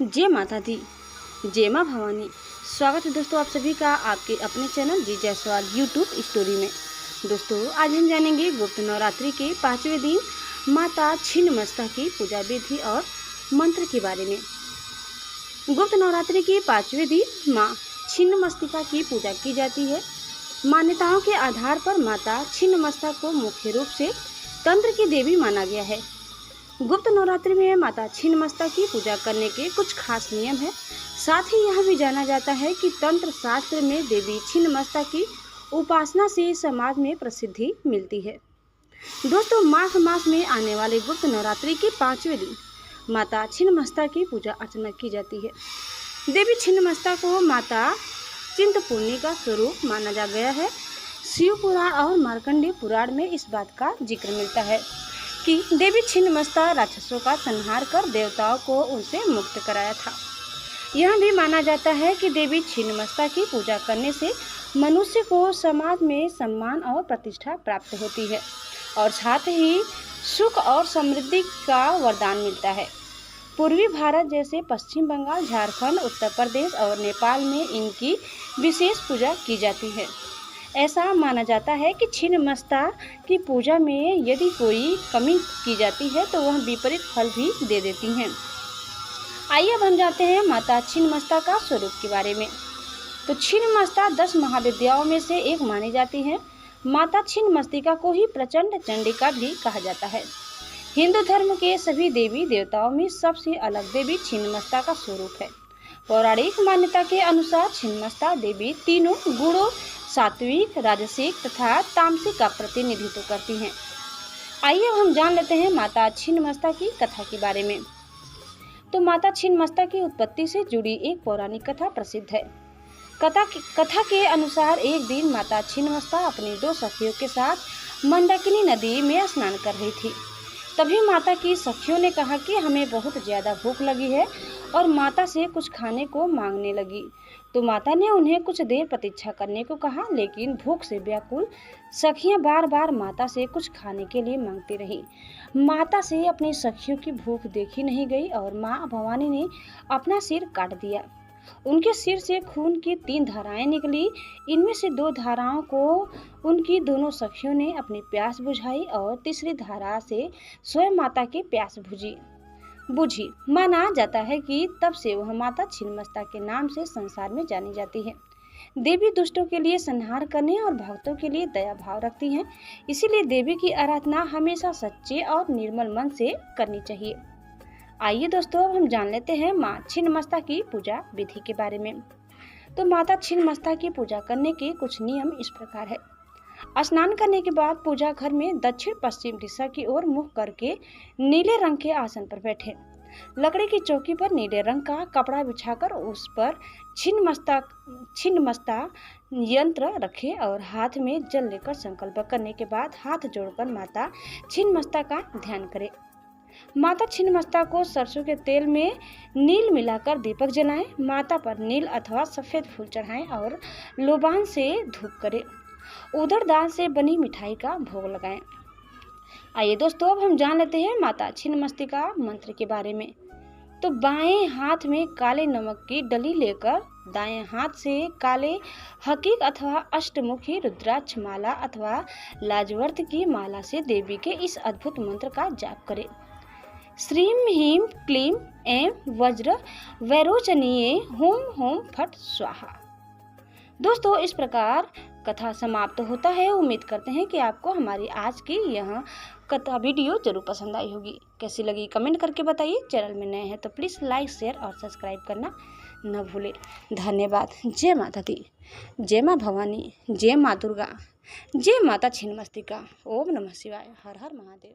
जय माता दी, जय माँ भवानी। स्वागत है दोस्तों आप सभी का आपके अपने चैनल जी जायसवाल यूट्यूब स्टोरी में। दोस्तों आज हम जानेंगे गुप्त नवरात्रि के 5वें दिन माता छिन्नमस्ता की पूजा विधि और मंत्र के बारे में। गुप्त नवरात्रि के 5वें दिन माँ छिन्नमस्तिका की पूजा की जाती है। मान्यताओं के आधार पर माता छिन्नमस्ता को मुख्य रूप से तंत्र की देवी माना गया है। गुप्त नवरात्रि में माता छिन्नमस्ता की पूजा करने के कुछ खास नियम हैं। साथ ही यह भी जाना जाता है कि तंत्र शास्त्र में देवी छिन्नमस्ता की उपासना से समाज में प्रसिद्धि मिलती है। दोस्तों माघ मास में आने वाले गुप्त नवरात्रि के 5वें दिन माता छिन्नमस्ता की पूजा अर्चना की जाती है। देवी छिन्नमस्ता को माता चिंतपूर्णी का स्वरूप माना जा गया है। शिव पुराण और मार्कंडेय पुराण में इस बात का जिक्र मिलता है कि देवी छिन्नमस्ता राक्षसों का संहार कर देवताओं को उनसे मुक्त कराया था। यह भी माना जाता है कि देवी छिन्नमस्ता की पूजा करने से मनुष्य को समाज में सम्मान और प्रतिष्ठा प्राप्त होती है और साथ ही सुख और समृद्धि का वरदान मिलता है। पूर्वी भारत जैसे पश्चिम बंगाल, झारखंड, उत्तर प्रदेश और नेपाल में इनकी विशेष पूजा की जाती है। ऐसा माना जाता है कि छिन्नमस्ता की पूजा में यदि कोई कमी की जाती है तो वह विपरीत फल भी दे देती हैं। आइए अब हम जानते हैं माता छिन्नमस्ता का स्वरूप के बारे में। तो छिन्नमस्ता 10 महाविद्याओं में से एक मानी जाती है। माता छिन्नमस्तिका को ही प्रचंड चंडिका भी कहा जाता है। हिंदू धर्म के सभी देवी देवताओं में सबसे अलग देवी छिन्नमस्ता का स्वरूप है। पौराणिक मान्यता के अनुसार छिन्नमस्ता देवी तीनों गुणों सात्विक, राजसिक तथा तामसिक का प्रतिनिधित्व करती हैं। आइए अब हम जान लेते हैं माता छिन्नमस्ता की कथा के बारे में। तो माता छिन्नमस्ता की उत्पत्ति से जुड़ी एक पौराणिक कथा प्रसिद्ध है। कथा के अनुसार एक दिन माता छिन्नमस्ता अपनी 2 सखियों के साथ मंदाकिनी नदी में स्नान कर रही थी। तभी माता की सखियों ने कहा कि हमें बहुत ज़्यादा भूख लगी है और माता से कुछ खाने को मांगने लगी। तो माता ने उन्हें कुछ देर प्रतीक्षा करने को कहा, लेकिन भूख से व्याकुल सखियां बार बार माता से कुछ खाने के लिए मांगती रहीं। माता से अपनी सखियों की भूख देखी नहीं गई और माँ भवानी ने अपना सिर काट दिया। उनके सिर से खून की 3 धाराएं निकली। इनमें से 2 धाराओं को उनकी दोनों सखियों ने अपनी प्यास बुझाई और तीसरी धारा से स्वयं माता की प्यास बुझी। माना जाता है कि तब से वह माता छिन्नमस्ता के नाम से संसार में जानी जाती है। देवी दुष्टों के लिए संहार करने और भक्तों के लिए दया भाव रखती हैं। इसीलिए देवी की आराधना हमेशा सच्चे और निर्मल मन से करनी चाहिए। आइए दोस्तों अब हम जान लेते हैं माँ छिन्नमस्ता की पूजा विधि के बारे में। तो माता छिन्नमस्ता की पूजा करने के कुछ नियम इस प्रकार है। स्नान करने के बाद पूजा घर में दक्षिण पश्चिम दिशा की ओर मुख करके नीले रंग के आसन पर बैठे। लकड़ी की चौकी पर नीले रंग का कपड़ा बिछाकर उस पर छिन्नमस्ता यंत्र रखे और हाथ में जल लेकर संकल्प करने के बाद हाथ जोड़कर माता छिन्नमस्ता का ध्यान करें। माता छिन्नमस्ता को सरसों के तेल में नील मिलाकर दीपक जलाएं। माता पर नील अथवा सफेद फूल चढ़ाएं और लोबान से धूप करें। उड़द दाल से बनी मिठाई का भोग लगाएं। आइए दोस्तों अब हम जान लेते हैं माता छिन्नमस्तिका मंत्र के बारे में। तो बाएं हाथ में काले नमक की डली लेकर दाएं हाथ से काले हकीक अथवा अष्टमुखी रुद्राक्ष माला अथवा लाजवर्त की माला से देवी के इस अद्भुत मंत्र का जाप करें। श्रीं ह्रीं क्लीं ऐं वज्र वैरोचनीये हुम हुम फट स्वाहा। दोस्तों इस प्रकार कथा समाप्त होता है। उम्मीद करते हैं कि आपको हमारी आज की यह कथा वीडियो जरूर पसंद आई होगी। कैसी लगी कमेंट करके बताइए। चैनल में नए हैं तो प्लीज़ लाइक शेयर और सब्सक्राइब करना न भूलें। धन्यवाद। जय माता दी, जय माँ भवानी, जय माँ दुर्गा, जय माता छिन्नमस्तिका। ओम नमः शिवाय। हर हर महादेव।